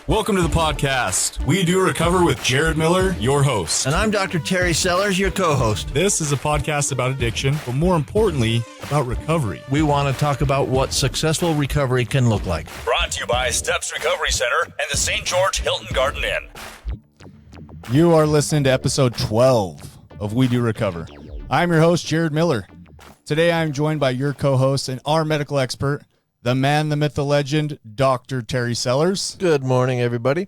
Welcome to the podcast. We do recover with Jared Miller, your host. And I'm Dr. Terry Sellers, your co-host. This is a podcast about addiction, but more importantly, about recovery. We want to talk about what successful recovery can look like. Brought to you by Steps Recovery Center and the St. George Hilton Garden Inn. You are listening to episode 12 of We Do Recover. I'm your host, Jared Miller. Today I'm joined by your co-host and our medical expert, the man, the myth, the legend, Dr. Terry Sellers. Good morning, everybody.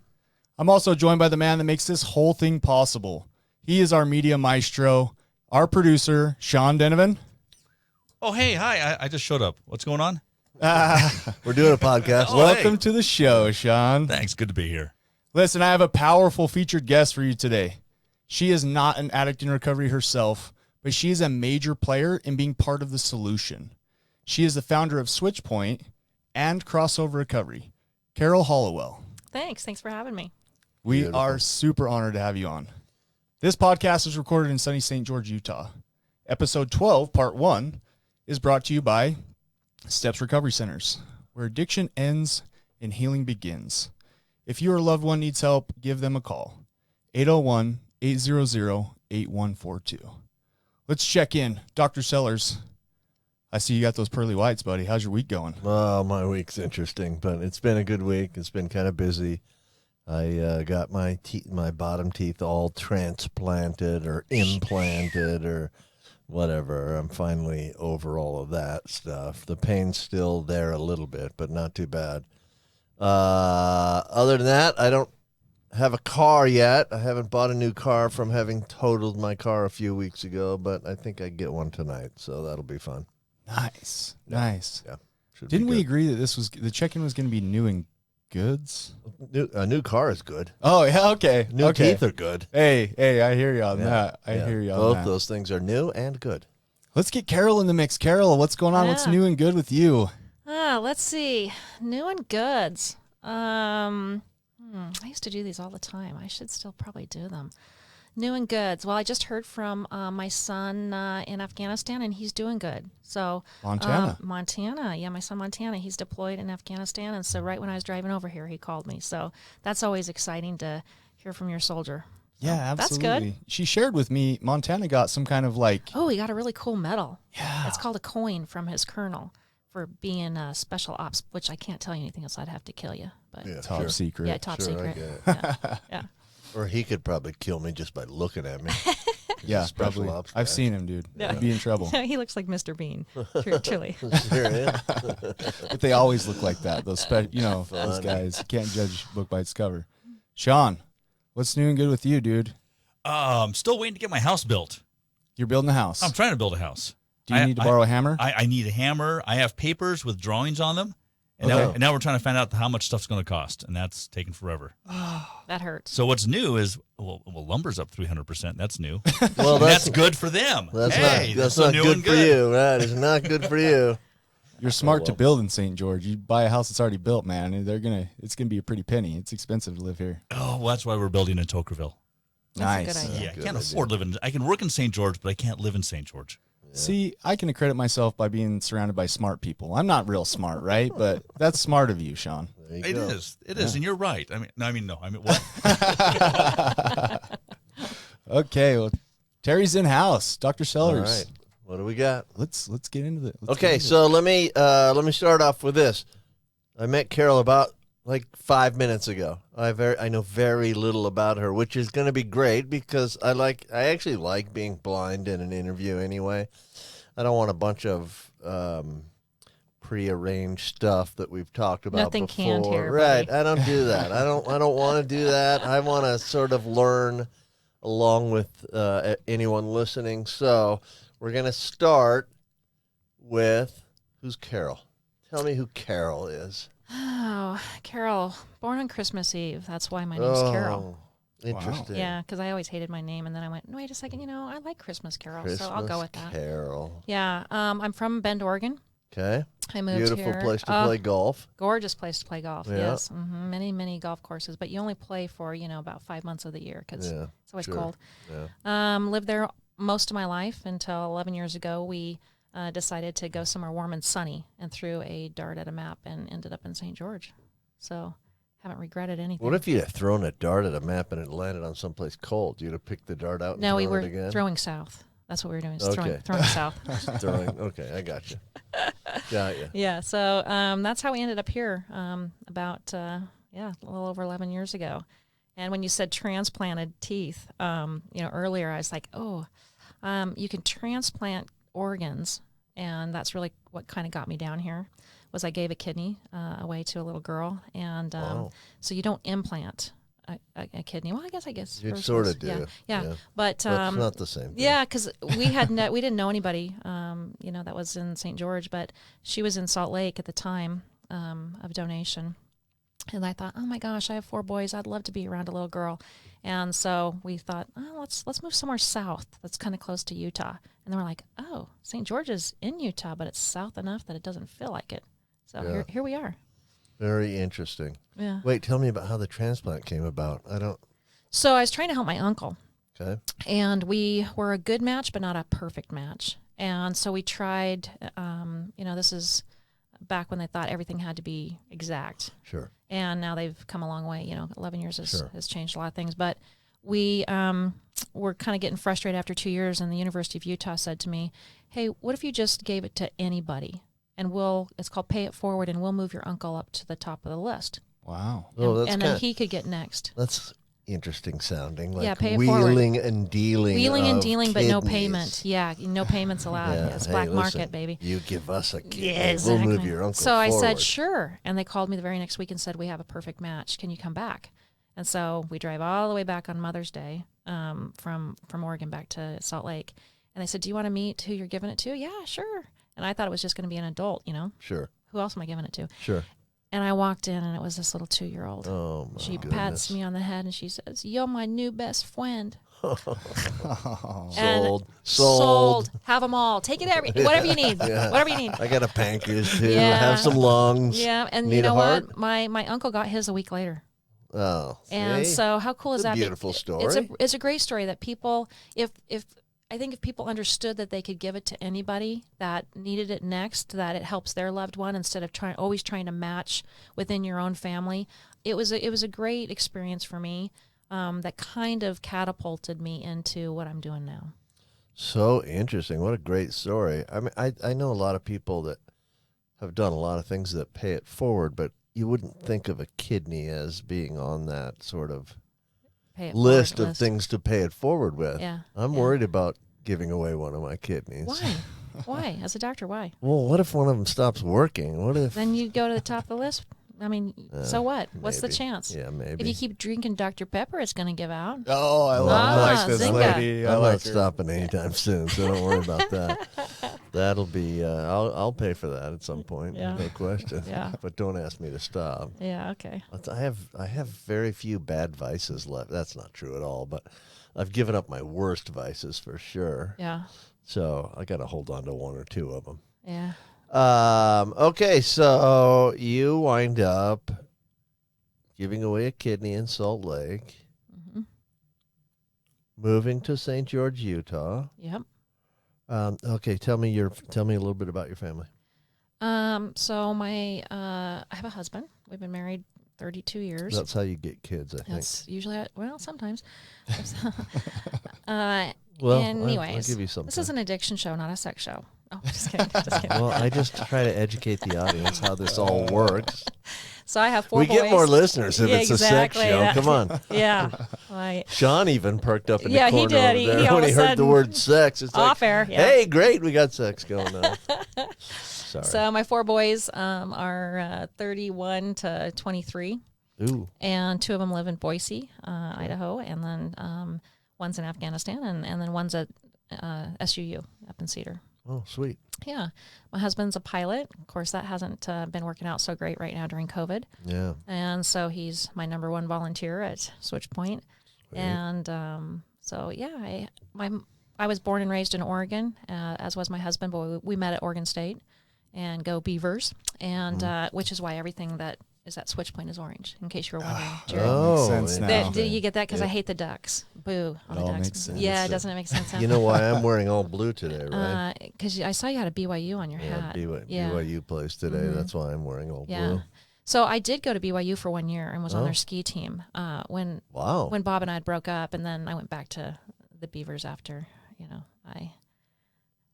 I'm also joined by the man that makes this whole thing possible. He is our media maestro, our producer, Sean Denovan. Oh, hey, hi. I just showed up. What's going on? We're doing a podcast. Welcome to the show, Sean. Thanks. Good to be here. Listen, I have a powerful featured guest for you today. She is not an addict in recovery herself, but she is a major player in being part of the solution. She is the founder of SwitchPoint and Crossover Recovery, Carol Hollowell. Thanks for having me. We Beautiful. are super honored to have you on. This podcast is recorded in sunny St. George, Utah. Episode 12, part 1, is brought to you by Steps Recovery Centers, where addiction ends and healing begins. If your loved one needs help, give them a call. 801-800-8142. Let's check in. Dr. Sellers, I see you got those pearly whites, buddy. How's your week going? Well, my week's interesting, but it's been a good week. It's been kind of busy. I got my bottom teeth all transplanted or implanted or whatever. I'm finally over all of that stuff. The pain's still there a little bit, but not too bad. Other than that, I don't have a car yet. I haven't bought a new car from having totaled my car a few weeks ago, but I think I get one tonight, so that'll be fun. Nice. Yeah. Didn't we agree that the check-in was going to be new and goods? A new car is good. Oh, yeah, okay. New teeth are good. Hey, I hear you on that. I hear you on Both that. those things are new and good. Let's get Carol in the mix. Carol, what's going on? What's Yeah. new and good with you? Let's see. New and goods. I used to do these all the time. I should still probably do them. New and goods. Well, I just heard from my son in Afghanistan, and he's doing good. So Montana. Yeah, my son Montana. He's deployed in Afghanistan, and so right when I was driving over here, he called me. So that's always exciting to hear from your soldier. Yeah, That's absolutely. good. She shared with me Montana got some kind of Oh, he got a really cool medal. Yeah. It's called a coin from his colonel for being special ops, which I can't tell you anything else. I'd have to kill you. But top secret. yeah, top Sure, I secret. get it. Yeah. Or he could probably kill me just by looking at me. Yeah, Special probably. ops guy. I've seen him, dude. Yeah. He'd be in trouble. He looks like Mr. Bean, truly. Sure is. But they always look like that. Those those Funny. guys. You can't judge a book by its cover. Sean, what's new and good with you, dude? I'm still waiting to get my house built. You're building a house. I'm trying to build a house. Do you need to borrow a hammer? I need a hammer. I have papers with drawings on them. And, Okay. now we're trying to find out how much stuff's going to cost, and that's taking forever. That hurts. So what's new is, well, lumber's up 300%. That's new. Well, And that's good for them. That's hey, not so new good and for you. That is not good for you. You're smart to well. build in St. George. You buy a house that's already built, man, and it's gonna be a pretty penny. It's expensive to live here. Oh, well, that's why we're building in Tokerville. That's a Nice. good idea. Yeah, I good can't idea. afford living. I can work in St. George, but I can't live in St. George. See, I can accredit myself by being surrounded by smart people. I'm not real smart, right? But that's smart of you, Sean. There you It go. is, and you're right. I mean, what? Okay, well, Terry's in house. Dr. All Sellers. right. What do we got? Let's get into it. Okay, so let me start off with this. I met Carol about like 5 minutes ago. I know very little about her, which is going to be great because I actually like being blind in an interview anyway. I don't want a bunch of prearranged stuff that we've talked about Nothing before. canned here, Right? buddy. I don't do that. I don't want to do that. I want to sort of learn along with anyone listening. So we're going to start with who's Carol. Tell me who Carol is. Oh, Carol, born on Christmas Eve. That's why my name's Carol. Interesting. Yeah, because I always hated my name, and then I went, wait a second, I like Christmas Carol, so I'll go with that. Carol. Yeah, I'm from Bend, Oregon. Okay. I moved Beautiful here. place to play golf. Gorgeous place to play golf. Yeah. Yes, many golf courses, but you only play for about 5 months of the year because Yeah, it's always sure. cold. Yeah. Lived there most of my life until 11 years ago. We decided to go somewhere warm and sunny and threw a dart at a map and ended up in St. George. So haven't regretted anything. What if you had thrown a dart at a map and it landed on someplace cold? You'd have picked the dart out and No, we thrown were it again? throwing south. That's what we were doing. Is Okay. throwing south. Okay, I got you. Got you. Yeah, so that's how we ended up here about, a little over 11 years ago. And when you said transplanted teeth, earlier I was like, you can transplant organs. And that's really what kind of got me down here was I gave a kidney away to a little girl. And so you don't implant a kidney. Well, I guess you sort of do. Yeah. But it's not the same thing. Yeah, because we had we didn't know anybody, that was in St. George, but she was in Salt Lake at the time of donation. And I thought, oh my gosh, I have 4 boys. I'd love to be around a little girl. And so we thought, let's move somewhere south that's kind of close to Utah. And then we're like, oh, St. George is in Utah, but it's south enough that it doesn't feel like it. So here we are. Very interesting. Yeah. Wait, tell me about how the transplant came about. So I was trying to help my uncle. Okay. And we were a good match, but not a perfect match. And so we tried, this is back when they thought everything had to be exact. Sure. And now they've come a long way. 11 years has changed a lot of things. But we were kind of getting frustrated after 2 years, and the University of Utah said to me, hey, what if you just gave it to anybody? And it's called Pay It Forward, and we'll move your uncle up to the top of the list. Wow. And then he could get next. That's interesting sounding. Like pay it wheeling forward. And dealing. Wheeling and dealing, but no kidneys. payment. Yeah, no payments allowed. Yeah. It's Hey, black listen, market, baby. You give us a kidney. Yeah, exactly. We'll move your uncle So I forward. said, sure. And they called me the very next week and said, we have a perfect match. Can you come back? And so we drive all the way back on Mother's Day from Oregon back to Salt Lake. And they said, do you want to meet who you're giving it to? Yeah, sure. And I thought it was just going to be an adult, Sure. Who else am I giving it to? Sure. And I walked in, and it was this little 2-year-old. Oh, my She goodness. pats me on the head, and she says, you're my new best friend. Sold. Sold. Have them all. Take it whatever you need. Yeah. Whatever you need. I got a pancreas, too. Yeah. Have some lungs. Yeah, and Need you know a heart? what? My uncle got his a week later. Oh, And see? so how cool is It's a that? beautiful story. It's a great story that people, if I think if people understood that they could give it to anybody that needed it next, that it helps their loved one instead of always trying to match within your own family. It was a great experience for me that kind of catapulted me into what I'm doing now. So interesting. What a great story. I mean, I know a lot of people that have done a lot of things that pay it forward, but you wouldn't think of a kidney as being on that sort of list of things to pay it forward with. Yeah. I'm worried about giving away one of my kidneys. Why? Why? As a doctor, why? Well, what if one of them stops working? What if... Then you go to the top of the list. I mean, so what? What's the maybe. chance? Yeah, maybe. If you keep drinking Dr. Pepper, it's going to give out. Oh, I like this Zynga. lady. I I'm like not her. stopping anytime soon, so don't worry about that. That'll be... I'll pay for that at some point. Yeah. No question. Yeah. But don't ask me to stop. Yeah, okay. I have very few bad vices left. That's not true at all, but I've given up my worst vices for sure. Yeah. So I got to hold on to one or two of them. Yeah. Okay, so you wind up giving away a kidney in Salt Lake, moving to St. George, Utah. Yep. Okay, tell me a little bit about your family. So I have a husband. We've been married 32 years. That's how you get kids, I think. That's usually, sometimes. Well, anyways, I'll give you something. this is an addiction show, not a sex show. Oh, just kidding. Just kidding. Well, I just try to educate the audience how this all works. So I have 4 We boys. get more listeners if Yeah, it's a sex exactly. show. Yeah. Come on. Yeah. Right. Sean even perked up in Yeah, the he corner did. over He there all when of he a heard the sudden- word sex. It's Off like, air, yeah. hey, great, we got sex going on. Sorry. So my 4 boys are 31 to 23, Ooh, and 2 of them live in Boise, Idaho, and then one's in Afghanistan, and then one's at SUU up in Cedar. oh, sweet. Yeah. My husband's a pilot. Of course, that hasn't been working out so great right now during COVID. Yeah. And so he's my number 1 volunteer at Switch Point. Sweet. And so, yeah, I was born and raised in Oregon, as was my husband, but we met at Oregon State and go Beavers, and which is why everything that is at Switch Point is orange, in case you were wondering. Jared. Oh, Makes sense now. Did you get that? Because I Yeah. hate the ducks. Boo on It the all ducks. makes sense. Yeah, doesn't it make sense? You know why I'm wearing all blue today, right? Because I saw you had a BYU on your Yeah, hat. BYU plays today. That's why I'm wearing all Yeah. blue. So I did go to BYU for 1 year and was on Oh. their ski team when Wow. Bob and I had broke up, and then I went back to the Beavers after,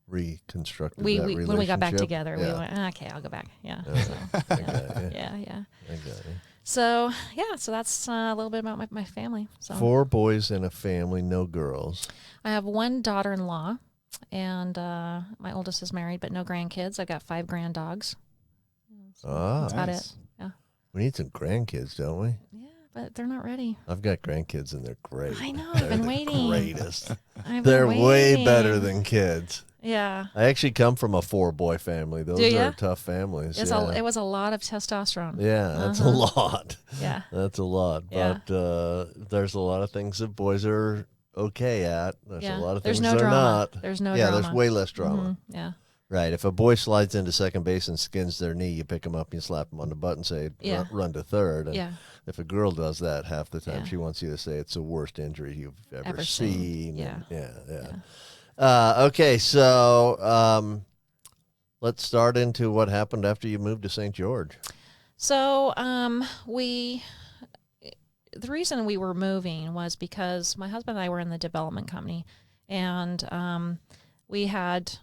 Reconstructed we that when we got back relationship. together, we Yeah. went, okay, I'll go back. Yeah. Yeah. So, I got you. yeah. I got you. So so that's a little bit about my family. So 4 boys in a family, no girls. I have one daughter-in-law, and my oldest is married, but no grandkids. I've got 5 granddogs. That's about it. Yeah. We need some grandkids, don't we? Yeah, but they're not ready. I've got grandkids and they're great. I know. They're I've been the waiting. greatest. I've They're been way waiting. better than kids. Yeah. I actually come from a 4-boy family. Those Do ya? are tough families. It Yeah. was a lot of testosterone. Yeah, that's a lot. Yeah. That's a lot. Yeah. But there's a lot of things that boys are okay at. There's Yeah. a lot of There's things no they're drama. not. There's no yeah, drama. there's way less drama. Mhm. Yeah. Right. If a boy slides into second base and skins their knee, you pick him up and you slap him on the butt and say, Yeah. run to third. And Yeah. if a girl does that, half the time Yeah. she wants you to say it's the worst injury you've ever Ever seen. seen. Yeah. And okay, so let's start into what happened after you moved to St. George. So the reason we were moving was because my husband and I were in the development company, and we had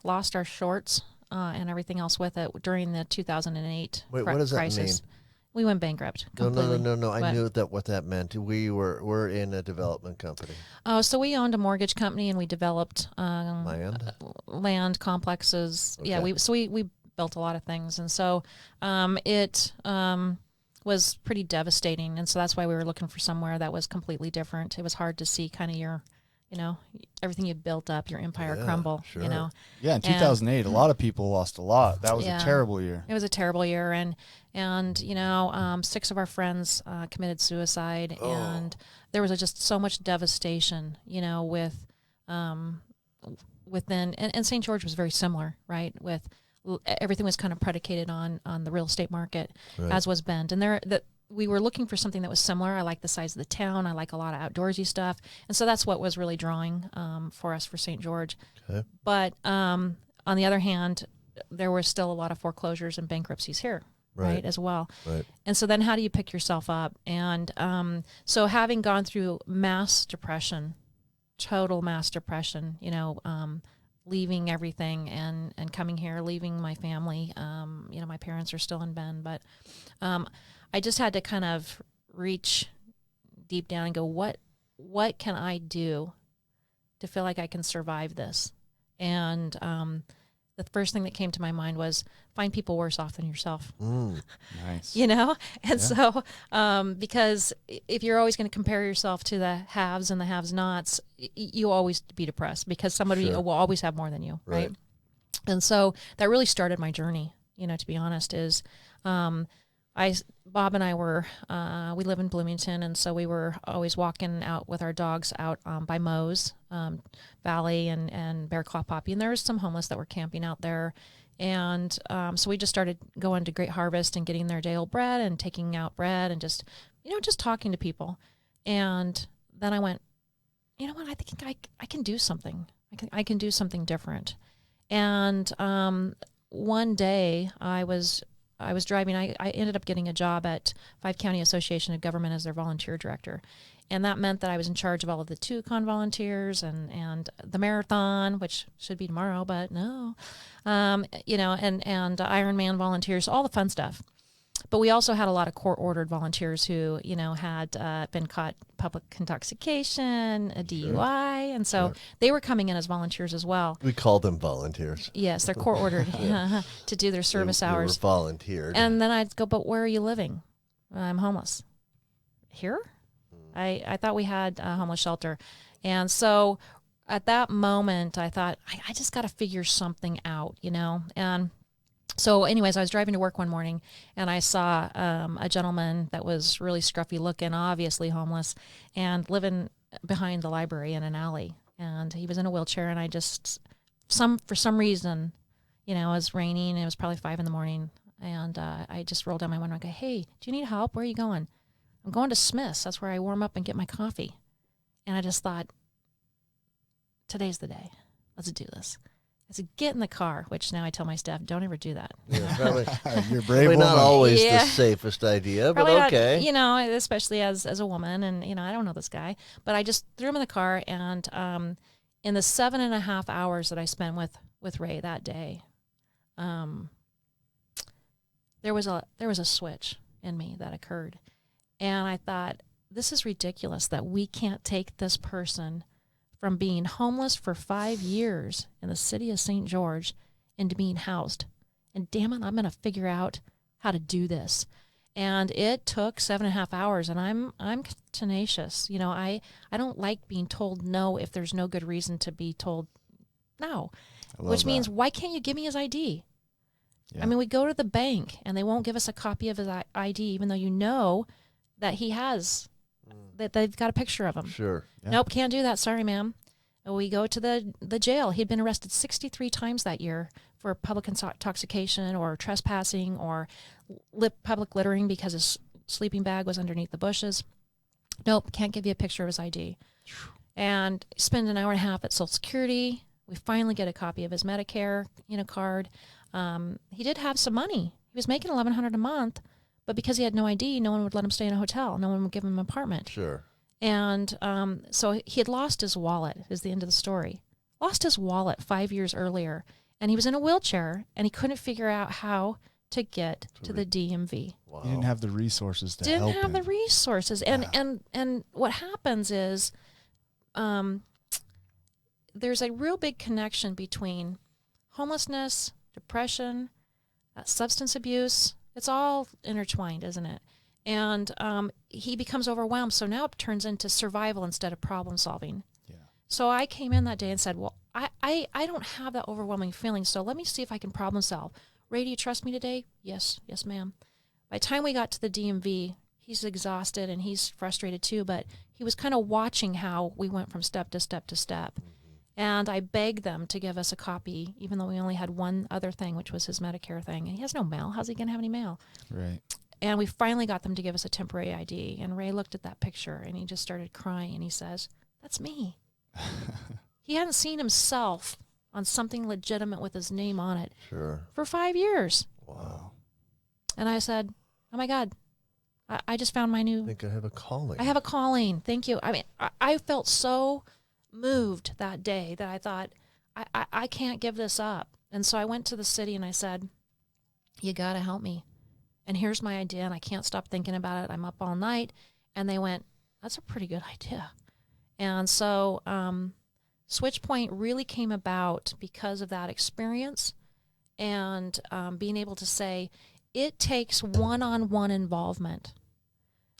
lost our shorts and everything else with it during the 2008 Wait, what does that crisis. mean? We went bankrupt No. completely. I What? knew what that meant. We're in a development company. So we owned a mortgage company, and we developed land complexes. Okay. Yeah, we built a lot of things, and so it was pretty devastating, and so that's why we were looking for somewhere that was completely different. It was hard to see kind of your, everything you built up, your empire Yeah, crumble. sure. Yeah, in 2008, a lot of people lost a lot. That was Yeah. a terrible year. It was a terrible year, and 6 of our friends committed suicide, and there was just so much devastation, with within, and St. George was very similar, right? With everything was kind of predicated on the real estate market, Right. as was Bend, and we were looking for something that was similar. I like the size of the town. I like a lot of outdoorsy stuff, and so that's what was really drawing for us for St. George. Okay. But on the other hand, there were still a lot of foreclosures and bankruptcies here, right, as well. Right. And so then how do you pick yourself up? And so having gone through mass depression, total mass depression, leaving everything and coming here, leaving my family. My parents are still in Bend, but I just had to kind of reach deep down and go, what can I do to feel like I can survive this? And the first thing that came to my mind was find people worse off than yourself. Nice. And so because if you're always going to compare yourself to the haves and the have-nots, you always be depressed because somebody Sure. will always have more than you, right? Right. And so that really started my journey, to be honest, is Bob and I were, we live in Bloomington, and so we were always walking out with our dogs out by Moe's Valley and Bear Claw Poppy, and there was some homeless that were camping out there. And so we just started going to Great Harvest and getting their day-old bread and taking out bread and just talking to people. And then I went, you know what, I think I can do something. I can do something different. And one day I was driving. I ended up getting a job at 5 County Association of Government as their volunteer director. And that meant that I was in charge of all of the TUCON volunteers and the marathon, which should be tomorrow, but no, and Ironman volunteers, all the fun stuff. But we also had a lot of court-ordered volunteers who, had been caught public intoxication, a DUI, and so they were coming in as volunteers as well. We call them volunteers. Yes, they're court-ordered to do their service They hours. were volunteered. And then I'd go, but where are you living? I'm homeless. Here? I thought we had a homeless shelter. And so at that moment, I thought, I just got to figure something out, And so anyways, I was driving to work one morning, and I saw a gentleman that was really scruffy looking, obviously homeless, and living behind the library in an alley. And he was in a wheelchair, and I just, for some reason, it was raining. It was probably 5 a.m. And I just rolled down my window and go, hey, do you need help? Where are you going? I'm going to Smith's. That's where I warm up and get my coffee. And I just thought, today's the day. Let's do this. said, get in the car, which now I tell my staff, don't ever do that. Yeah, probably, You're a brave probably not woman. always Yeah. the safest idea, but Probably okay. not, you know, especially as a woman, and I don't know this guy, but I just threw him in the car, and in the 7.5 hours that I spent with Ray that day, there was a switch in me that occurred, and I thought, this is ridiculous that we can't take this person from being homeless for 5 years in the city of St. George into being housed, and damn it, I'm going to figure out how to do this. And it took 7.5 hours, and I'm tenacious. You know, I don't like being told no if there's no good reason to be told no, which means, why can't you give me his ID? Yeah. I mean, we go to the bank and they won't give us a copy of his ID, even though you know that he has, that they've got a picture of him. Sure. Yeah. Nope, can't do that. Sorry, ma'am. We go to the jail. He'd been arrested 63 times that year for public intoxication or trespassing or public littering because his sleeping bag was underneath the bushes. Nope, can't give you a picture of his ID. And spend an hour and a half at Social Security. We finally get a copy of his Medicare, card. He did have some money. He was making $1,100 a month, but because he had no ID, no one would let him stay in a hotel. No one would give him an apartment. Sure. And so he had lost his wallet, is the end of the story. Lost his wallet 5 years earlier, and he was in a wheelchair, and he couldn't figure out how to get to the DMV. Wow. You didn't have the resources to Didn't help have him. the resources. And what happens is there's a real big connection between homelessness, depression, substance abuse. It's all intertwined, isn't it? And he becomes overwhelmed. So now it turns into survival instead of problem solving. Yeah. So I came in that day and said, well, I don't have that overwhelming feeling. So let me see if I can problem solve. Ray, do you trust me today? Yes, ma'am. By the time we got to the DMV, he's exhausted and he's frustrated too, but he was kind of watching how we went from step to step to step. And I begged them to give us a copy, even though we only had one other thing, which was his Medicare thing. And he has no mail. How's he going to have any mail? Right. And we finally got them to give us a temporary ID. And Ray looked at that picture and he just started crying. And he says, that's me. He hadn't seen himself on something legitimate with his name on it Sure. for 5 years. Wow. And I said, oh, my God, I just found my I new, think I have a calling. I have a calling. Thank you. I mean, I felt so moved that day that I thought, I can't give this up. And so I went to the city and I said, you got to help me. And here's my idea, and I can't stop thinking about it. I'm up all night. And they went, that's a pretty good idea. And so SwitchPoint really came about because of that experience and being able to say, it takes one-on-one involvement.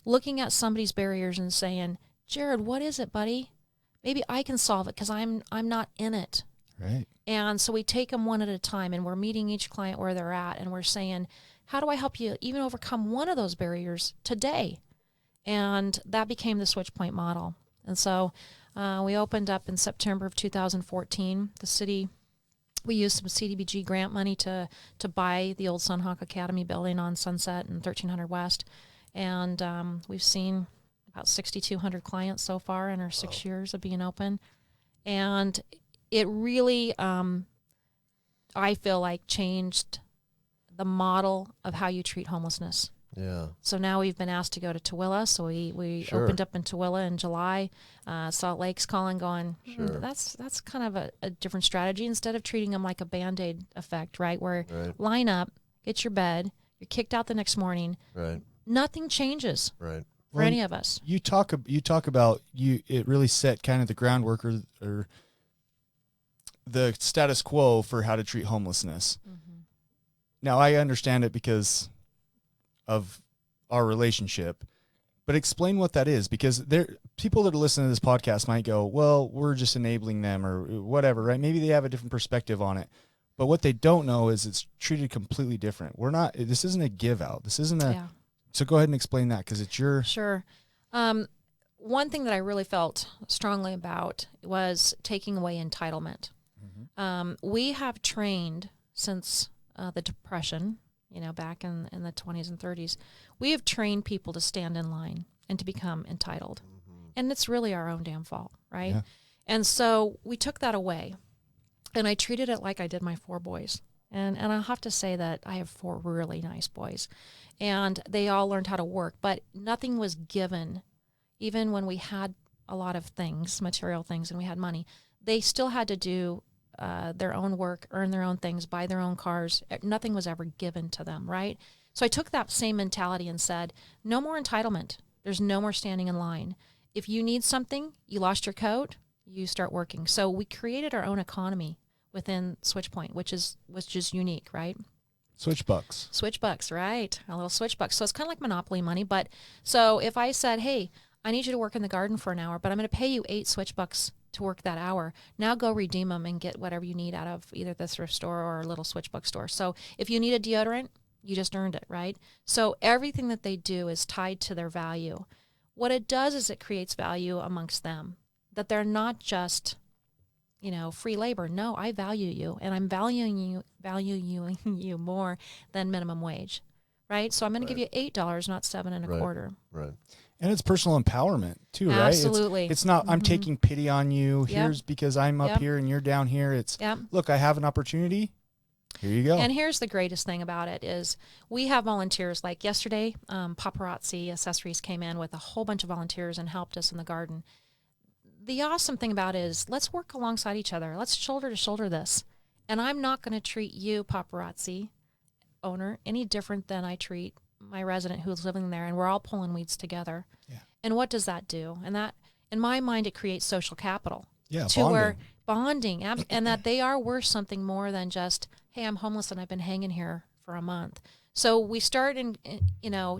Looking at somebody's barriers and saying, Jared, what is it, buddy? Maybe I can solve it because I'm not in it. Right. And so we take them one at a time, and we're meeting each client where they're at, and we're saying, how do I help you even overcome one of those barriers today? And that became the SwitchPoint model. And so we opened up in September of 2014. The city, we used some CDBG grant money to buy the old Sunhawk Academy building on Sunset and 1300 West. And we've seen about 6,200 clients so far in our 6 years of being open. And it really, I feel like, changed the model of how you treat homelessness. Yeah. So now we've been asked to go to Tooele. So we Sure. opened up in Tooele in July. Salt Lake's calling, going, Sure. that's kind of a different strategy instead of treating them like a Band-Aid effect, right? Where Right. line up, get your bed, you're kicked out the next morning. Right. Nothing changes Right. for any of us. You talk about it really set kind of the groundwork or the status quo for how to treat homelessness. Mm-hmm. Now I understand it because of our relationship, but explain what that is, because people that are listening to this podcast might go, well, we're just enabling them or whatever, right? Maybe they have a different perspective on it, but what they don't know is it's treated completely different. This isn't a give out. This isn't Yeah. so go ahead and explain that, because it's your. Sure. One thing that I really felt strongly about was taking away entitlement. We have trained since the Depression, back in the 20s and 30s, we have trained people to stand in line and to become entitled. And it's really our own damn fault, right? Yeah. And so we took that away. And I treated it like I did my 4 boys. And I'll have to say that I have 4 really nice boys. And they all learned how to work, but nothing was given. Even when we had a lot of things, material things, and we had money, they still had to do their own work, earn their own things, buy their own cars. Nothing was ever given to them, right? So I took that same mentality and said, no more entitlement. There's no more standing in line. If you need something, you lost your coat, you start working. So we created our own economy within SwitchPoint, which is unique, right? Switch bucks. Switch bucks, right? A little switch bucks. So it's kind of like Monopoly money. But so if I said, hey, I need you to work in the garden for an hour, but I'm going to pay you 8 switch bucks to work that hour. Now go redeem them and get whatever you need out of either the thrift store or a little switch buck store. So if you need a deodorant, you just earned it, right? So everything that they do is tied to their value. What it does is it creates value amongst them, that they're not just, free labor. No, I value you, and I'm valuing you more than minimum wage, right? So I'm going to give you $8, not $7.25. Right. And it's personal empowerment too, right? Absolutely. It's not, I'm taking pity on you. Yep. Here's because I'm up here and you're down here. It's, look, I have an opportunity. Here you go. And here's the greatest thing about it is we have volunteers. Like yesterday, Paparazzi Accessories came in with a whole bunch of volunteers and helped us in the garden. The awesome thing about it is let's work alongside each other. Let's shoulder to shoulder this. And I'm not going to treat you, Paparazzi owner, any different than I treat my resident who's living there, and we're all pulling weeds together. Yeah. And what does that do? And that, in my mind, it creates social capital. Yeah, to where bonding, and that they are worth something more than just, hey, I'm homeless and I've been hanging here for a month. So we start in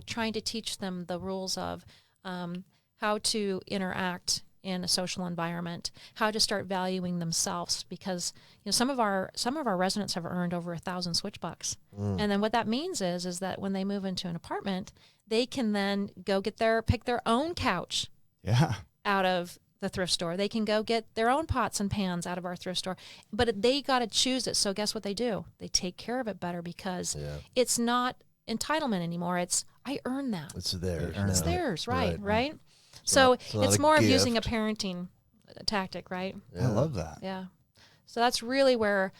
trying to teach them the rules of how to interact in a social environment, how to start valuing themselves, because some of our residents have earned over 1,000 switch bucks. And then what that means is that when they move into an apartment, they can then go pick their own couch out of the thrift store. They can go get their own pots and pans out of our thrift store, but they got to choose it. So guess what they do? They take care of it better because it's not entitlement anymore. It's, I earn that. It's theirs. It's theirs, right? So it's more of using a parenting tactic, right? Yeah. I love that. Yeah. So that's really where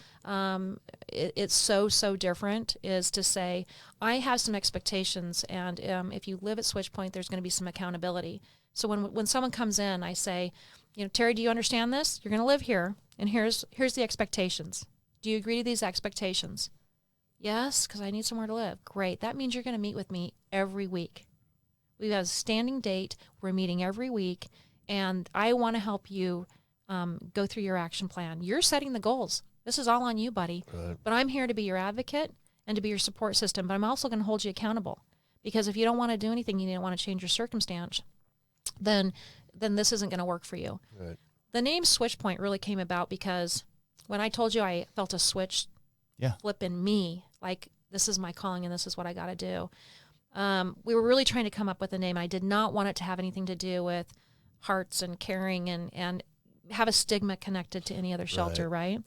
it's so different, is to say, I have some expectations, and if you live at SwitchPoint, there's going to be some accountability. So when someone comes in, I say, Terry, do you understand this? You're going to live here, and here's the expectations. Do you agree to these expectations? Yes, because I need somewhere to live. Great. That means you're going to meet with me every week. We have a standing date. We're meeting every week, and I want to help you go through your action plan. You're setting the goals. This is all on you, buddy. Right. But I'm here to be your advocate and to be your support system, but I'm also going to hold you accountable, because if you don't want to do anything, you don't want to change your circumstance, then this isn't going to work for you. Right. The name SwitchPoint really came about because when I told you I felt a switch flip in me, like this is my calling and this is what I got to do. We were really trying to come up with a name. I did not want it to have anything to do with hearts and caring and have a stigma connected to any other shelter, right?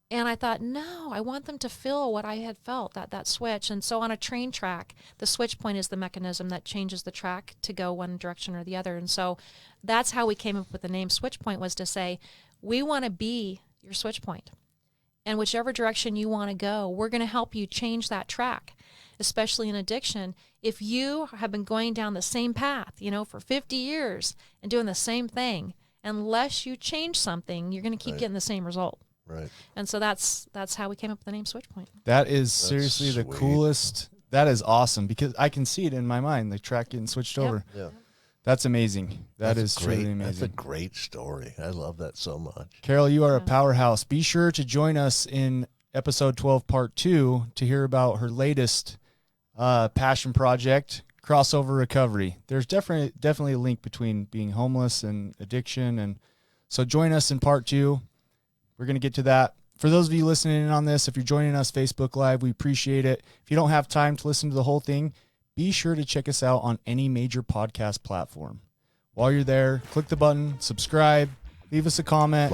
And I thought, no, I want them to feel what I had felt, that switch. And so on a train track, the switch point is the mechanism that changes the track to go one direction or the other. And so that's how we came up with the name Switch Point, was to say, we want to be your switch point. And whichever direction you want to go, we're going to help you change that track, especially in addiction. If you have been going down the same path, for 50 years and doing the same thing, unless you change something, you're going to keep getting the same result. Right. And so that's how we came up with the name SwitchPoint. That's seriously the coolest. That is awesome, because I can see it in my mind, the track getting switched over. Yeah. That's amazing. That's truly amazing. That's a great story. I love that so much. Carol, you are a powerhouse. Be sure to join us in episode 12, part 2, to hear about her latest passion project, crossover recovery. There's definitely a link between being homeless and addiction. And so join us in part 2. We're going to get to that. For those of you listening in on this, if you're joining us Facebook Live, we appreciate it. If you don't have time to listen to the whole thing, be sure to check us out on any major podcast platform. While you're there, click the button, subscribe, leave us a comment,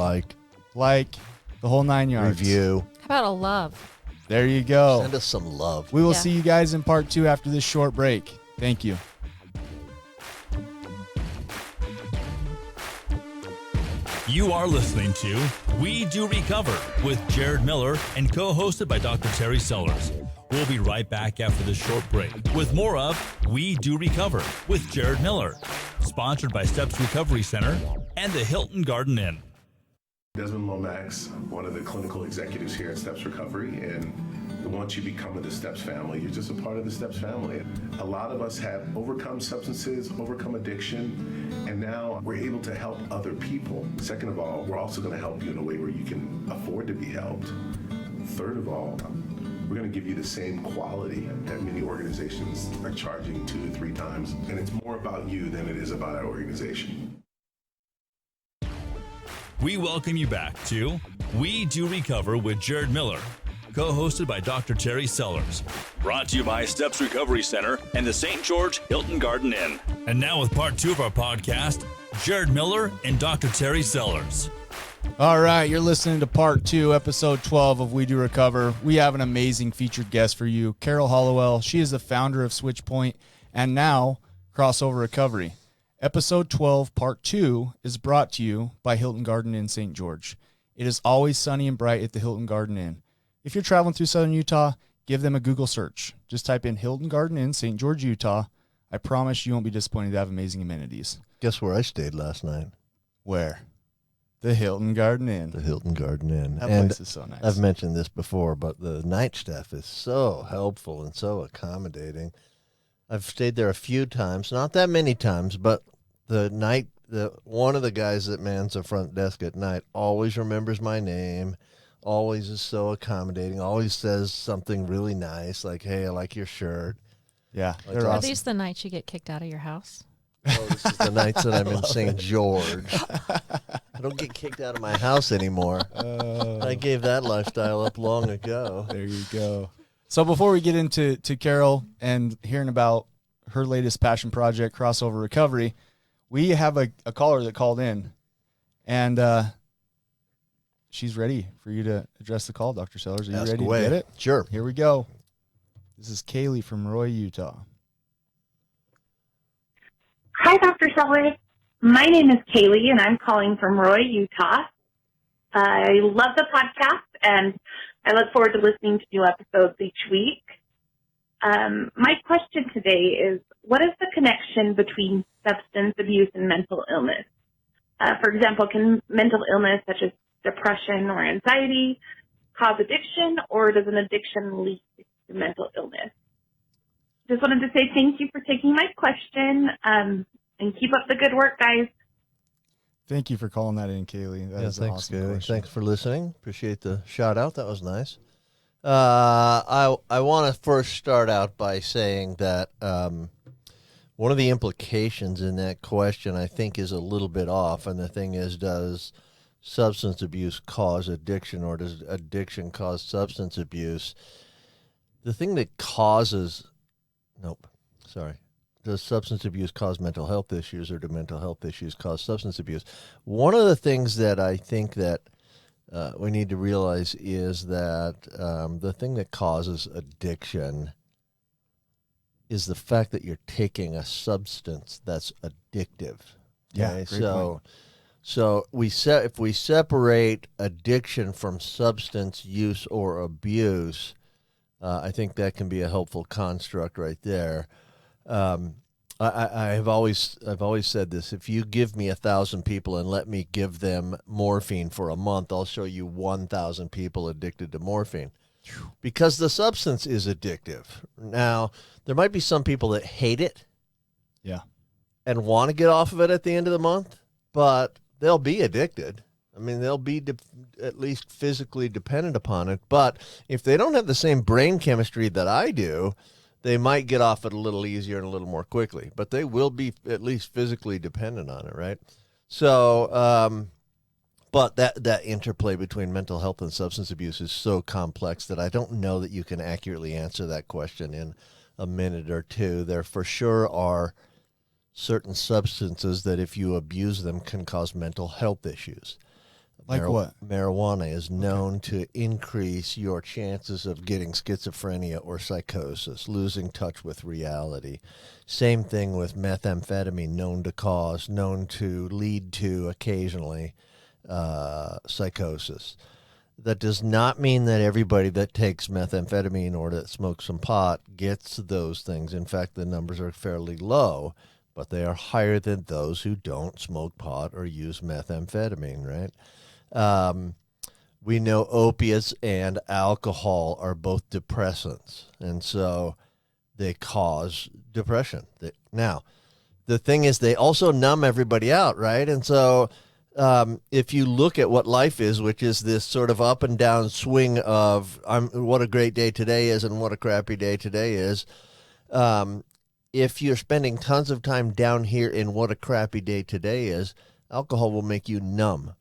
like the whole 9 yards. Review. How about a love? There you go. Send us some love. We will see you guys in part 2 after this short break. Thank you. You are listening to We Do Recover with Jared Miller and co-hosted by Dr. Terry Sellers. We'll be right back after this short break with more of We Do Recover with Jared Miller, sponsored by Steps Recovery Center and the Hilton Garden Inn. Desmond Lomax, one of the clinical executives here at Steps Recovery, and once you become of the Steps family, you're just a part of the Steps family. A lot of us have overcome substances, overcome addiction, and now we're able to help other people. Second of all, we're also going to help you in a way where you can afford to be helped. Third of all, we're going to give you the same quality that many organizations are charging 2 to 3 times, and it's more about you than it is about our organization. We welcome you back to We Do Recover with Jared Miller, co-hosted by Dr. Terry Sellers. Brought to you by Steps Recovery Center and the St. George Hilton Garden Inn. And now with part 2 of our podcast, Jared Miller and Dr. Terry Sellers. All right, you're listening to part 2, episode 12 of We Do Recover. We have an amazing featured guest for you, Carol Hollowell. She is the founder of Switchpoint and now Crossover Recovery. Episode 12, part 2 is brought to you by Hilton Garden Inn St. George. It is always sunny and bright at the Hilton Garden Inn. If you're traveling through southern Utah, give them a Google search. Just type in Hilton Garden Inn St. George, Utah. I promise you won't be disappointed. They have amazing amenities. Guess where I stayed last night? Where? The Hilton Garden Inn. The Hilton Garden Inn. That and place is so nice. I've mentioned this before, but the night staff is so helpful and so accommodating. I've stayed there a few times, not that many times, but one of the guys that mans the front desk at night always remembers my name, always is so accommodating, always says something really nice, like, hey, I like your shirt. Yeah, Like, they're Are awesome. these the nights you get kicked out of your house? Oh, this is the nights that I'm in St. George. I don't get kicked out of my house anymore. I gave that lifestyle up long ago. There you go. So before we get into Carol and hearing about her latest passion project, Crossover Recovery, we have a caller that called in, and she's ready for you to address the call, Dr. Sellers. Are you Ask ready away. to get it? Sure. Here we go. This is Kaylee from Roy, Utah. Hi, Dr. Sellers. My name is Kaylee, and I'm calling from Roy, Utah. I love the podcast, and I look forward to listening to new episodes each week. My question today is, what is the connection between substance abuse and mental illness? For example, can mental illness such as depression or anxiety cause addiction, or does an addiction lead to mental illness? Just wanted to say thank you for taking my question, and keep up the good work, guys. Thank you for calling that in, Kaylee. That is an Thanks, awesome Kaylee. question. Thanks for listening. Appreciate the shout out. That was nice. I want to first start out by saying that one of the implications in that question, I think, is a little bit off. And the thing is, does substance abuse cause addiction, or does addiction cause substance abuse? The thing that causes, does substance abuse cause mental health issues, or do mental health issues cause substance abuse? One of the things that I think that we need to realize is that the thing that causes addiction is the fact that you're taking a substance that's addictive. Yeah, great point. So if we separate addiction from substance use or abuse, I think that can be a helpful construct right there. I've always said this: if you give me 1,000 people and let me give them morphine for a month, I'll show you 1,000 people addicted to morphine, because the substance is addictive. Now, there might be some people that hate it, Yeah. and want to get off of it at the end of the month, but they'll be addicted. I mean, they'll be at least physically dependent upon it. But if they don't have the same brain chemistry that I do, they might get off it a little easier and a little more quickly. But they will be at least physically dependent on it, right? So, but that interplay between mental health and substance abuse is so complex that I don't know that you can accurately answer that question in a minute or two. There for sure are certain substances that, if you abuse them, can cause mental health issues. Like what? Marijuana is known to increase your chances of getting schizophrenia or psychosis, losing touch with reality. Same thing with methamphetamine, known to lead to occasionally psychosis. That does not mean that everybody that takes methamphetamine or that smokes some pot gets those things. In fact, the numbers are fairly low, but they are higher than those who don't smoke pot or use methamphetamine, right? We know opiates and alcohol are both depressants, and so they cause depression. Now, the thing is, they also numb everybody out, right? And so if you look at what life is, which is this sort of up and down swing of what a great day today is and what a crappy day today is, if you're spending tons of time down here in what a crappy day today is, alcohol will make you numb.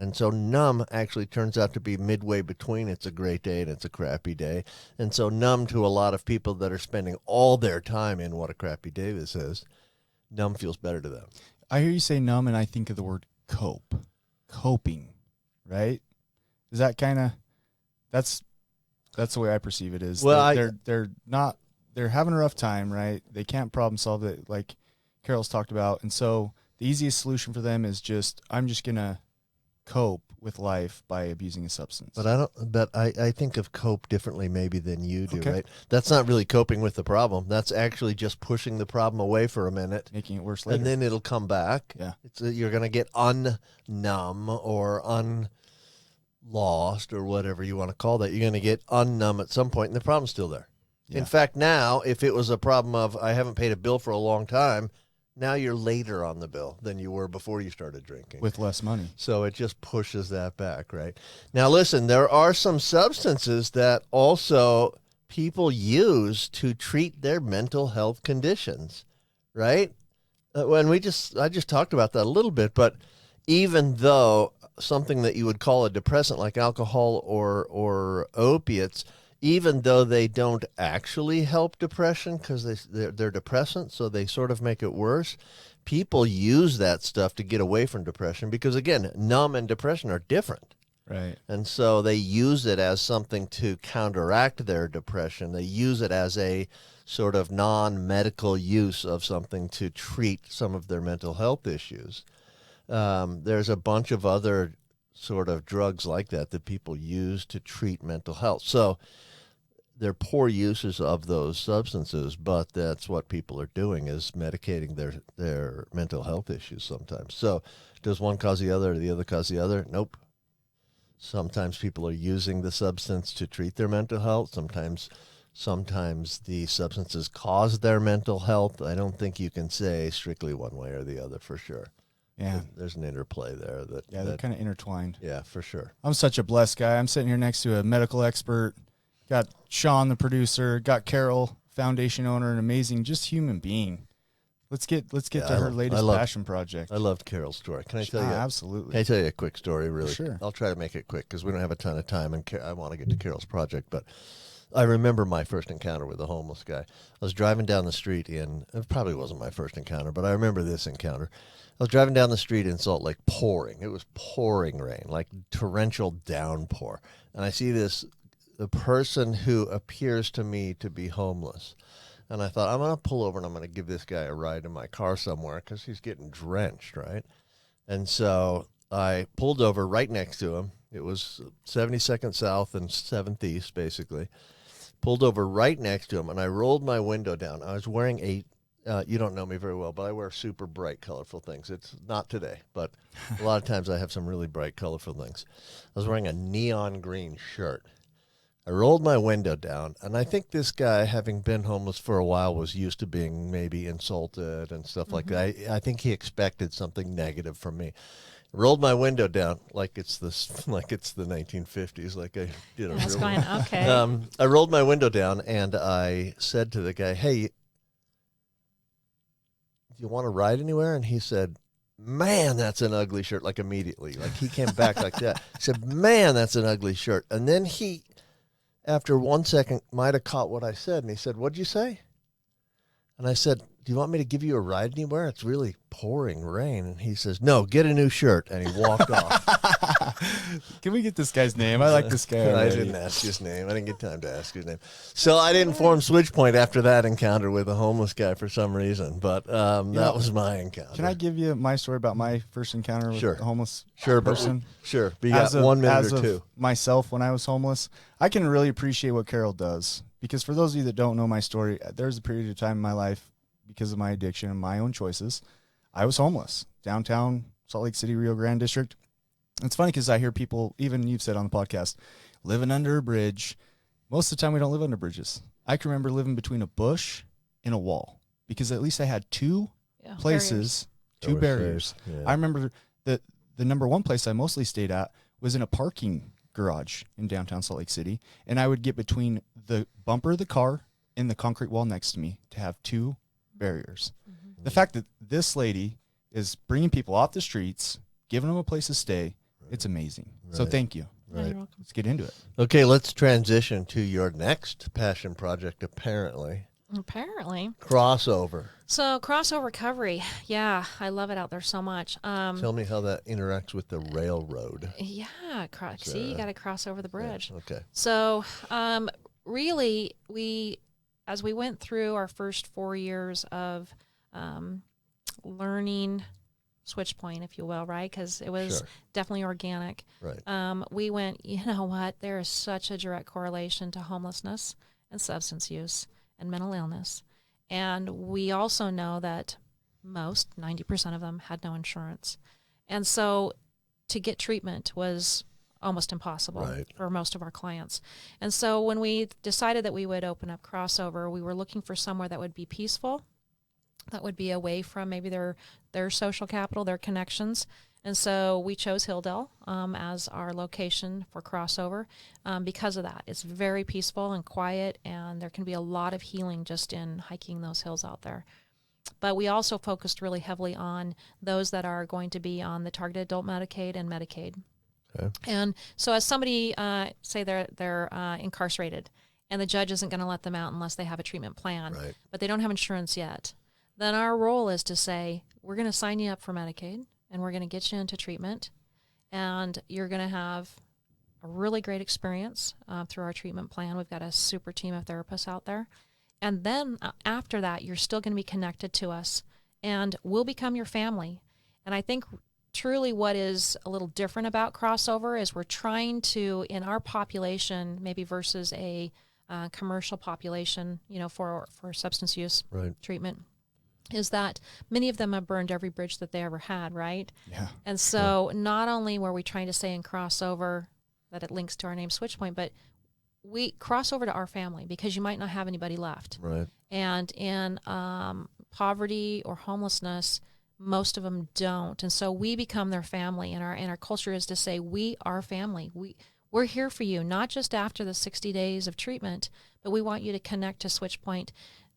And so numb actually turns out to be midway between it's a great day and it's a crappy day. And so numb to a lot of people that are spending all their time in what a crappy day this is, numb feels better to them. I hear you say numb, and I think of the word coping, right? Is that kind of that's the way I perceive it? Is well, they're having a rough time, right? They can't problem solve it, like Carol's talked about, and so the easiest solution for them is I'm just gonna cope with life by abusing a substance. But I think of cope differently maybe than you do, Okay. right? That's not really coping with the problem. That's actually just pushing the problem away for a minute, Making it worse later. and then it'll come back. Yeah. You're going to get unnumb or unlost or whatever you want to call that. You're going to get unnumb at some point, and the problem's still there. Yeah. In fact, now, if it was a problem of I haven't paid a bill for a long time, now you're later on the bill than you were before you started drinking. With less money. So it just pushes that back, right? Now, listen, there are some substances that also people use to treat their mental health conditions, right? I just talked about that a little bit, but even though something that you would call a depressant like alcohol or opiates, even though they don't actually help depression because they're depressants, so they sort of make it worse, people use that stuff to get away from depression because, again, numb and depression are different. Right. And so they use it as something to counteract their depression. They use it as a sort of non-medical use of something to treat some of their mental health issues. There's a bunch of other sort of drugs like that people use to treat mental health. So they're poor uses of those substances, but that's what people are doing is medicating their mental health issues sometimes. So does one cause the other or the other cause the other? Nope. Sometimes people are using the substance to treat their mental health. Sometimes the substances cause their mental health. I don't think you can say strictly one way or the other for sure. Yeah. There's an interplay there. They're kind of intertwined. Yeah, for sure. I'm such a blessed guy. I'm sitting here next to a medical expert. Got Sean, the producer. Got Carol, foundation owner, an amazing, just human being. Let's get to her latest passion project. I loved Carol's story. Can I tell you? Absolutely. Can I tell you a quick story, really? Sure. I'll try to make it quick because we don't have a ton of time, and I want to get to Carol's project. But I remember my first encounter with a homeless guy. I was driving down the street it probably wasn't my first encounter, but I remember this encounter. I was driving down the street in Salt Lake, pouring. It was pouring rain, like torrential downpour. And I see the person who appears to me to be homeless. And I thought, I'm going to pull over and I'm going to give this guy a ride in my car somewhere because he's getting drenched, right? And so I pulled over right next to him. It was 72nd South and 7th East, basically. Pulled over right next to him, and I rolled my window down. I was wearing you don't know me very well, but I wear super bright, colorful things. It's not today, but a lot of times I have some really bright, colorful things. I was wearing a neon green shirt. I rolled my window down, and I think this guy, having been homeless for a while, was used to being maybe insulted and stuff like that. I think he expected something negative from me. I rolled my window down like it's the 1950s, like I did. That's going okay. I rolled my window down, and I said to the guy, "Hey, do you want to ride anywhere?" And he said, "Man, that's an ugly shirt." Like immediately, like he came back like that. He said, "Man, that's an ugly shirt." And then he, after 1 second, might have caught what I said, and he said, "What'd you say?" And I said, do you want me to give you a ride anywhere? It's really pouring rain. And he says, no, get a new shirt. And he walked off. Can we get this guy's name? I like this guy I already. didn't ask his name. I didn't get time to ask his name. So I didn't form Switchpoint after that encounter with a homeless guy for some reason. But that was my encounter. Can I give you my story about my first encounter with a homeless person? Sure. But you got 1 minute or two. Myself, when I was homeless, I can really appreciate what Carol does. Because for those of you that don't know my story, there's a period of time in my life, because of my addiction and my own choices, I was homeless. Downtown Salt Lake City, Rio Grande District. It's funny because I hear people, even you've said on the podcast, living under a bridge. Most of the time we don't live under bridges. I can remember living between a bush and a wall because at least I had two places, two barriers. Yeah. I remember that the number one place I mostly stayed at was in a parking garage in downtown Salt Lake City, and I would get between the bumper of the car and the concrete wall next to me to have two barriers. Mm-hmm. The fact that this lady is bringing people off the streets, giving them a place to stay, it's amazing. Right. So thank you. Right. Let's get into it. Okay, let's transition to your next passion project, apparently. Crossover. So crossover recovery. Yeah, I love it out there so much. Tell me how that interacts with the railroad. Yeah, see, you got to cross over the bridge. Yeah, okay. So really, as we went through our first 4 years of learning Switchpoint, if you will, right? Because it was definitely organic. Right. We went, you know what? There is such a direct correlation to homelessness and substance use and mental illness. And we also know that 90% of them had no insurance. And so to get treatment was almost impossible for most of our clients. And so when we decided that we would open up Crossover, we were looking for somewhere that would be peaceful, that would be away from maybe their social capital, their connections. And so we chose Hilldale as our location for Crossover because of that. It's very peaceful and quiet, and there can be a lot of healing just in hiking those hills out there. But we also focused really heavily on those that are going to be on the targeted adult Medicaid and Medicaid. Okay. And so as somebody, say they're incarcerated, and the judge isn't going to let them out unless they have a treatment plan, but they don't have insurance yet, then our role is to say, we're going to sign you up for Medicaid, and we're going to get you into treatment, and you're going to have a really great experience through our treatment plan. We've got a super team of therapists out there. And then after that, you're still going to be connected to us, and we'll become your family. And I think truly what is a little different about Crossover is we're trying to, in our population, maybe versus a commercial population, for substance use treatment, is that many of them have burned every bridge that they ever had, right? Yeah. And so not only were we trying to say in Crossover that it links to our name Switchpoint, but we cross over to our family because you might not have anybody left. Right. And in poverty or homelessness, most of them don't. And so we become their family, and our culture is to say, we are family. We're here for you, not just after the 60 days of treatment, but we want you to connect to Switchpoint.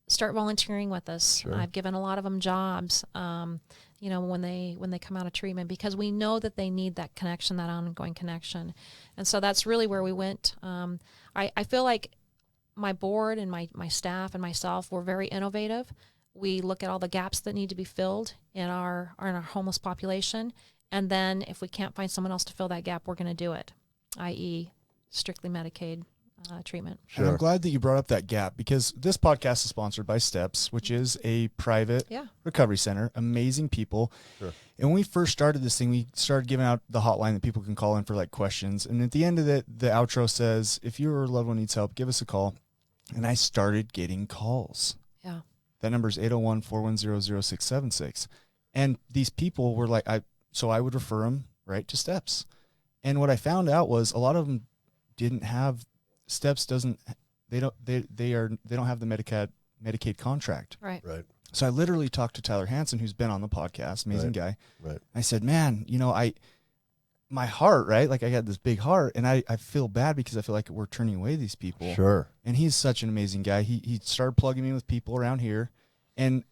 Start volunteering with us. Sure. I've given a lot of them jobs, when they come out of treatment, because we know that they need that connection, that ongoing connection. And so that's really where we went. I feel like my board and my staff and myself were very innovative. We look at all the gaps that need to be filled in our homeless population. And then if we can't find someone else to fill that gap, we're going to do it, i.e. strictly Medicaid treatment. Sure. And I'm glad that you brought up that gap, because this podcast is sponsored by Steps, which is a private recovery center. Amazing people. Sure. And when we first started this thing, we started giving out the hotline that people can call in for questions. And at the end of it, the outro says, if your loved one needs help, give us a call. And I started getting calls. Yeah. That number is 801-410-0676. And these people were so I would refer them right to Steps. And what I found out was a lot of them didn't have Steps don't have the Medicaid contract. Right. So I literally talked to Tyler Hansen, who's been on the podcast, amazing guy. Right. I said, man, my heart, right? I had this big heart, and I feel bad because I feel like we're turning away these people. Sure. And he's such an amazing guy. He started plugging me with people around here, and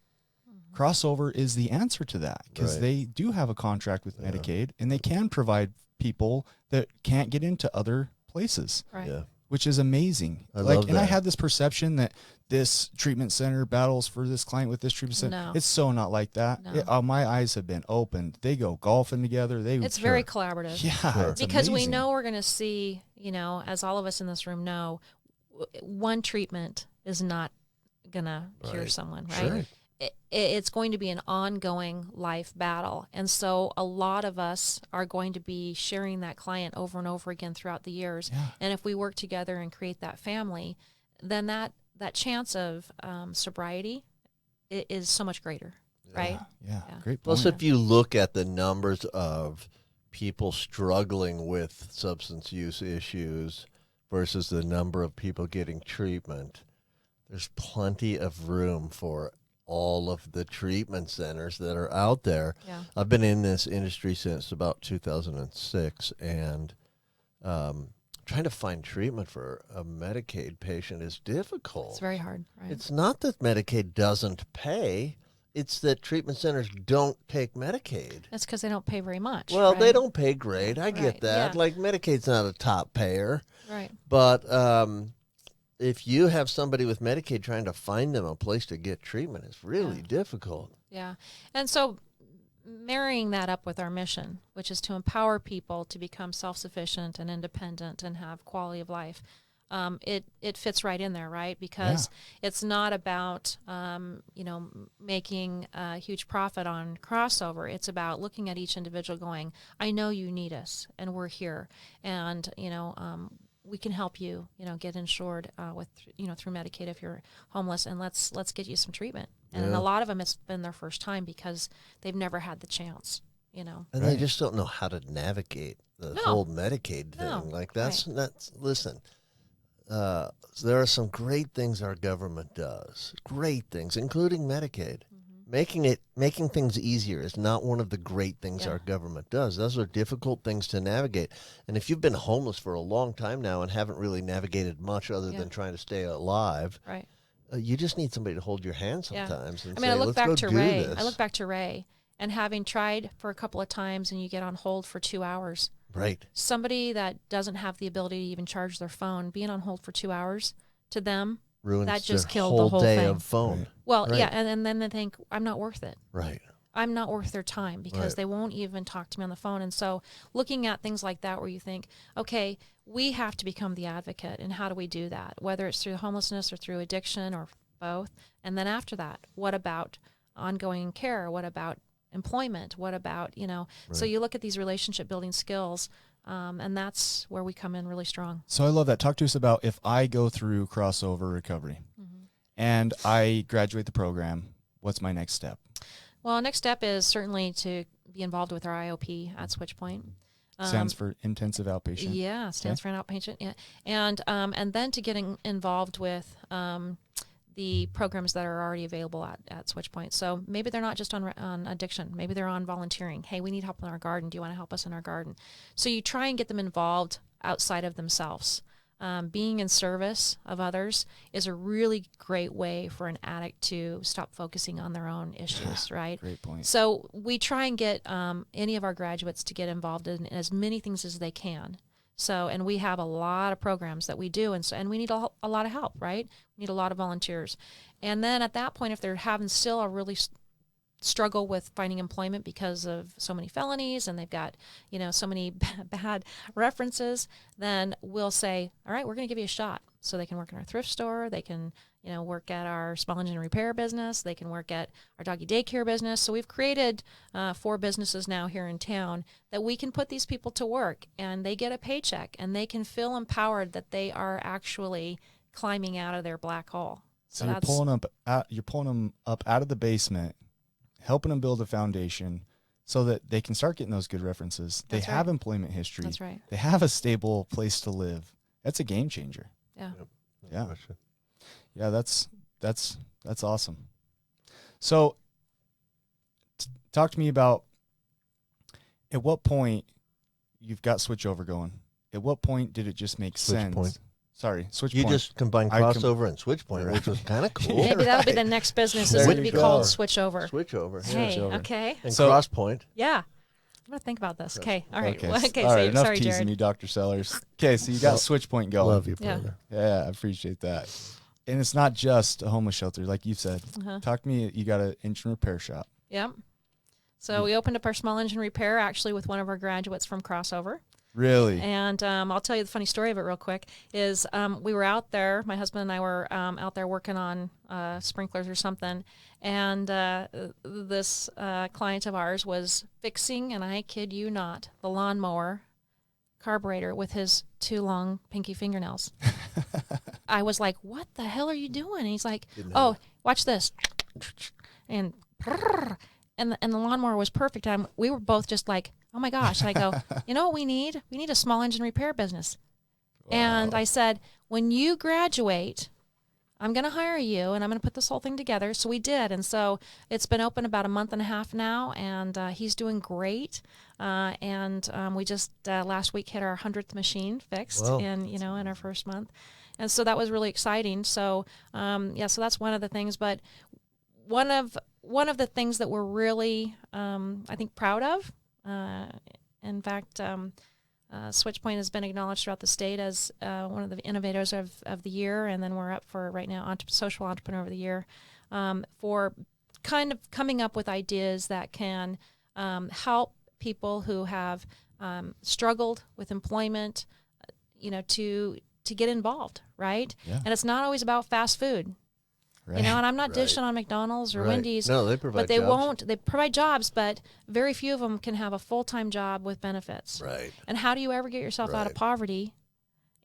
Crossover is the answer to that, because they do have a contract with Medicaid, and they can provide people that can't get into other places. Right. Yeah. which is amazing. I love and I that. had this perception that this treatment center battles for this client with this treatment center. No. It's so not like that. No. My eyes have been opened. They go golfing together. It's very collaborative. Yeah, Sure. it's Because we amazing. know we're going to see, as all of us in this room know, one treatment is not going to cure Right. someone, right? Sure. It's going to be an ongoing life battle. And so a lot of us are going to be sharing that client over and over again throughout the years. Yeah. And if we work together and create that family, then that chance of sobriety is so much greater, right? Yeah, Yeah. great point. Plus, if you look at the numbers of people struggling with substance use issues versus the number of people getting treatment, there's plenty of room for all of the treatment centers that are out there. Yeah. I've been in this industry since about 2006, and trying to find treatment for a Medicaid patient is difficult. It's very hard, right? It's not that Medicaid doesn't pay. It's that treatment centers don't take Medicaid. That's because they don't pay very much. Well, right? they don't pay great. I get Right, that. yeah. Like, Medicaid's not a top payer. Right. But if you have somebody with Medicaid, trying to find them a place to get treatment is really difficult. Yeah. And so marrying that up with our mission, which is to empower people to become self-sufficient and independent and have quality of life, it fits right in there, right? Because it's not about, making a huge profit on crossover. It's about looking at each individual going, I know you need us and we're here. And, we can help you, get insured through Medicaid if you're homeless, and let's get you some treatment. And Yeah. a lot of them, it's been their first time because they've never had the chance, And they just don't know how to navigate the No. whole Medicaid thing. No. Like, that's listen, there are some great things our government does. Great things, including Medicaid. Making things easier is not one of the great things Yeah. our government does. Those are difficult things to navigate. And if you've been homeless for a long time now and haven't really navigated much other than trying to stay alive, right? you just need somebody to hold your hand sometimes. And I mean, say, I look let's back go to do Ray. this. I look back to Ray, and having tried for a couple of times, and you get on hold for 2 hours. Right. Somebody that doesn't have the ability to even charge their phone, being on hold for 2 hours, to them, Ruins that just their killed the whole day thing. of phone. Well, Right. yeah, and then they think, I'm not worth it. Right. I'm not worth their time because Right. they won't even talk to me on the phone. And so looking at things like that where you think, okay, we have to become the advocate. And how do we do that? Whether it's through homelessness or through addiction or both. And then after that, what about ongoing care? What about employment? What about, so you look at these relationship building skills, and that's where we come in really strong. So I love that. Talk to us about if I go through crossover recovery and I graduate the program, what's my next step? Well, next step is certainly to be involved with our IOP at Switchpoint. Stands for intensive outpatient. Yeah, stands for an outpatient. Yeah, and then to getting involved with the programs that are already available at Switchpoint. So maybe they're not just on addiction. Maybe they're on volunteering. Hey, we need help in our garden. Do you want to help us in our garden? So you try and get them involved outside of themselves. Being in service of others is a really great way for an addict to stop focusing on their own issues, right? Great point. So we try and get any of our graduates to get involved in as many things as they can. So, and we have a lot of programs that we do, and we need a lot of help, right? We need a lot of volunteers. And then at that point, if they're having still a really struggle with finding employment because of so many felonies and they've got, so many bad references, then we'll say, all right, we're going to give you a shot. So they can work in our thrift store. They can, work at our small engine repair business. They can work at our doggy daycare business. So we've created 4 businesses now here in town that we can put these people to work, and they get a paycheck and they can feel empowered that they are actually climbing out of their black hole. So you're pulling them up out of the basement, helping them build a foundation so that they can start getting those good references. They have employment history. That's right. They have a stable place to live. That's a game changer. Yeah. Yeah. Yeah, that's awesome. So talk to me about at what point you've got switchover going. At what point did it just make sense? Switchpoint. Sorry, switchpoint. You just combined crossover and Switchpoint, which was kind of cool. Maybe that'll be the next business. There Is you it'll be go. called Switchover. Switchover. Hey, Switchover. okay. And So- Crosspoint. Yeah. I'm gonna think about this. Okay, all right. Okay, Well, okay, all right. so, Enough sorry, teasing Jared. me, Dr. Sellers. Okay, so you got Switch Point going. Love you, Yeah. brother. Yeah, I appreciate that. And it's not just a homeless shelter, like you said. Uh-huh. Talk to me. You got an engine repair shop. Yep. So we opened up our small engine repair actually with one of our graduates from Crossover. Really? And I'll tell you the funny story of it real quick. Is we were out there, my husband and I were out there working on sprinklers or something, and this client of ours was fixing, and I kid you not, the lawnmower carburetor with his 2 long pinky fingernails. I was like, "What the hell are you doing?" And he's like, "Oh, watch this," and and the lawnmower was perfect. We were both just like, "Oh my gosh!" And I go, "You know what we need? We need a small engine repair business." Wow. And I said, "When you graduate, I'm going to hire you, and I'm going to put this whole thing together." So we did, and so it's been open about a month and a half now, and he's doing great. We just last week hit our 100th machine fixed in our first month, and so that was really exciting. So so that's one of the things. But one of the things that we're really I think proud of. In fact, SwitchPoint has been acknowledged throughout the state as one of the innovators of the year, and then we're up for right now social entrepreneur of the year for kind of coming up with ideas that can help people who have struggled with employment, to get involved, right? Yeah. And it's not always about fast food. Right. And I'm not dishing on McDonald's or Wendy's. No, they provide but they jobs. won't. They provide jobs, but very few of them can have a full-time job with benefits. Right. And how do you ever get yourself out of Right. poverty,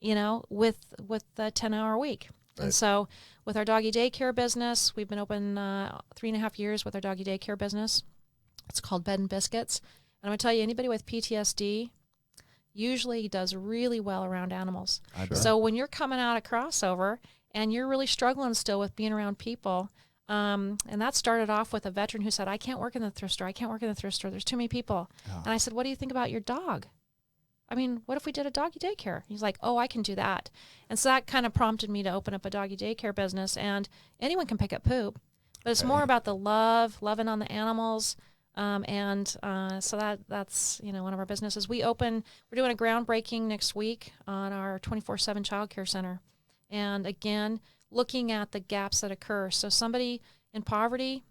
with a 10-hour week? Right. And so with our doggy daycare business, we've been open 3.5 years with our doggy daycare business. It's called Bed and Biscuits. And I'm going to tell you, anybody with PTSD usually does really well around animals. I bet. So when you're coming out of Crossover and you're really struggling still with being around people, and that started off with a veteran who said, "I can't work in the thrift store. I can't work in the thrift store. There's too many people." Oh. And I said, "What do you think about your dog? I mean, what if we did a doggy daycare?" He's like, "Oh, I can do that." And so that kind of prompted me to open up a doggy daycare business. And anyone can pick up poop, but it's more about the loving on the animals. So that's one of our businesses. We're doing a groundbreaking next week on our 24/7 childcare center. And again, looking at the gaps that occur. So somebody in poverty,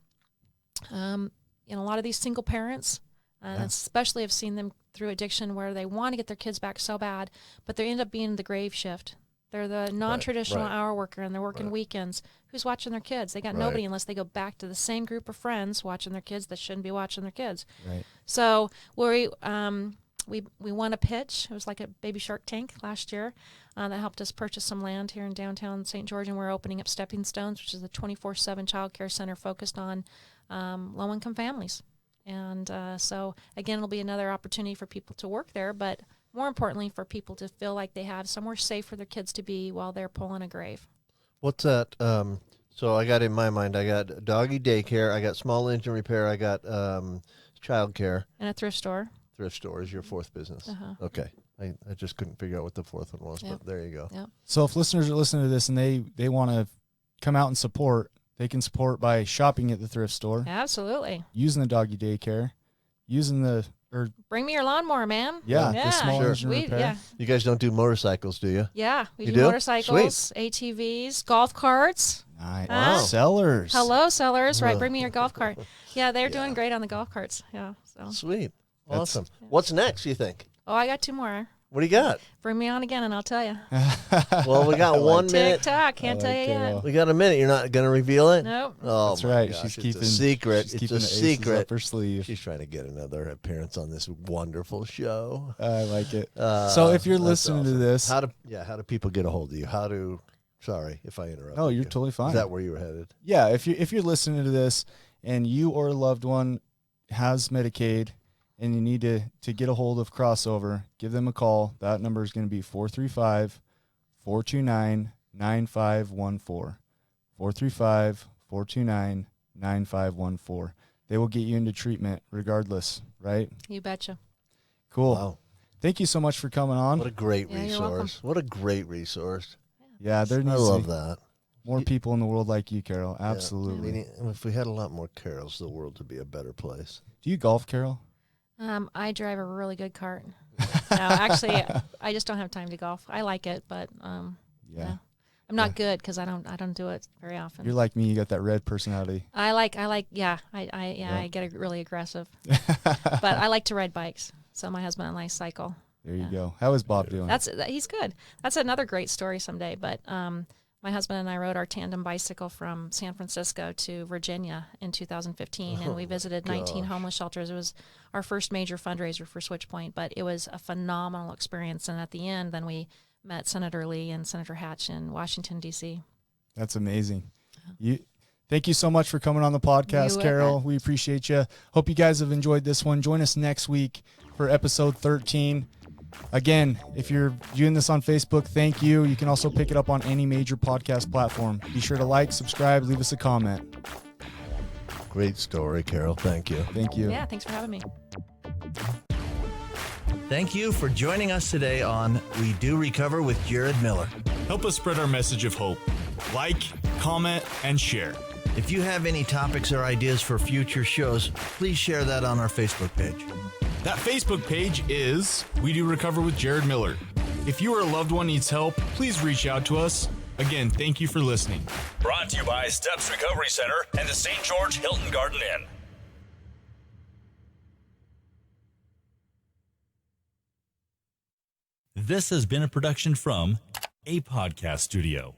a lot of these single parents, especially have seen them through addiction where they want to get their kids back so bad, but they end up being the grave shift. They're the non-traditional hour worker, and they're working weekends. Who's watching their kids? They got nobody unless they go back to the same group of friends watching their kids that shouldn't be watching their kids. Right. So we won a pitch. It was like a baby Shark Tank last year that helped us purchase some land here in downtown St. George, and we're opening up Stepping Stones, which is a 24/7 child care center focused on low-income families. And so, again, it'll be another opportunity for people to work there, but more importantly, for people to feel like they have somewhere safe for their kids to be while they're pulling a grave. What's that? So I got in my mind, I got doggy daycare, I got small engine repair, I got child care. And a thrift store. Thrift store is your fourth business. Uh-huh. Okay. I just couldn't figure out what the fourth one was, but there you go. Yep. So if listeners are listening to this and they want to come out and support, they can support by shopping at the thrift store, Absolutely. using the doggy daycare, Bring me your lawnmower, man. the small Sure. engine repair. Yeah. You guys don't do motorcycles, do you? Yeah, we You do do? motorcycles, ATVs, golf carts. Nice. Wow. Sellers. Hello, sellers. Right, bring me your golf cart. Yeah, they're doing great on the golf carts. Yeah. So. Sweet. That's- Awesome. What's next, you think? Oh, I got 2 more. What do you got? Bring me on again, and I'll tell you. Well, we got 1 minute. TikTok, can't tell you yet. We got a minute. You're not going to reveal it? Nope. Oh, That's my right. gosh, She's it's keeping a secret. She's It's keeping a the aces secret. up her sleeve. She's trying to get another appearance on this wonderful show. I like it. So if you're That's listening to awesome. this, how do people get a hold of you? Sorry if I interrupted. oh, you're you. totally fine. Is that where you were headed? Yeah, if you're listening to this and you or a loved one has Medicaid and you need to get a hold of Crossover, give them a call. That number is going to be 435-429-9514. 435-429-9514. They will get you into treatment regardless, right? You betcha. Cool. Wow. Thank you so much for coming on. What a great Yeah, you're welcome. resource. What a great resource. Yeah, there I needs love to be that. more people in the world like you, Carol. Yeah. Absolutely. If we had a lot more Carols, the world would be a better place. Do you golf, Carol? I drive a really good cart. No, actually, I just don't have time to golf. I like it, but Yeah. no. I'm not good because I don't do it very often. You're like me. You got that red personality. I get really aggressive, but I like to ride bikes. So my husband and I cycle. There you go. How is Bob doing? He's good. That's another great story someday. But my husband and I rode our tandem bicycle from San Francisco to Virginia in 2015, and we visited 19 homeless shelters. It was our first major fundraiser for Switchpoint, but it was a phenomenal experience. And at the end, then we met Senator Lee and Senator Hatch in Washington, D.C. That's amazing. Thank you so much for coming on the podcast, Carol. We appreciate you. Hope you guys have enjoyed this one. Join us next week for episode 13. Again, if you're viewing this on Facebook, thank you. You can also pick it up on any major podcast platform. Be sure to like, subscribe, leave us a comment. Great story, Carol. Thank you. Thank you. Yeah, thanks for having me. Thank you for joining us today on We Do Recover with Jared Miller. Help us spread our message of hope. Like, comment, and share. If you have any topics or ideas for future shows, please share that on our Facebook page. That Facebook page is We Do Recover with Jared Miller. If you or a loved one needs help, please reach out to us. Again, thank you for listening. Brought to you by Steps Recovery Center and the St. George Hilton Garden Inn. This has been a production from a podcast studio.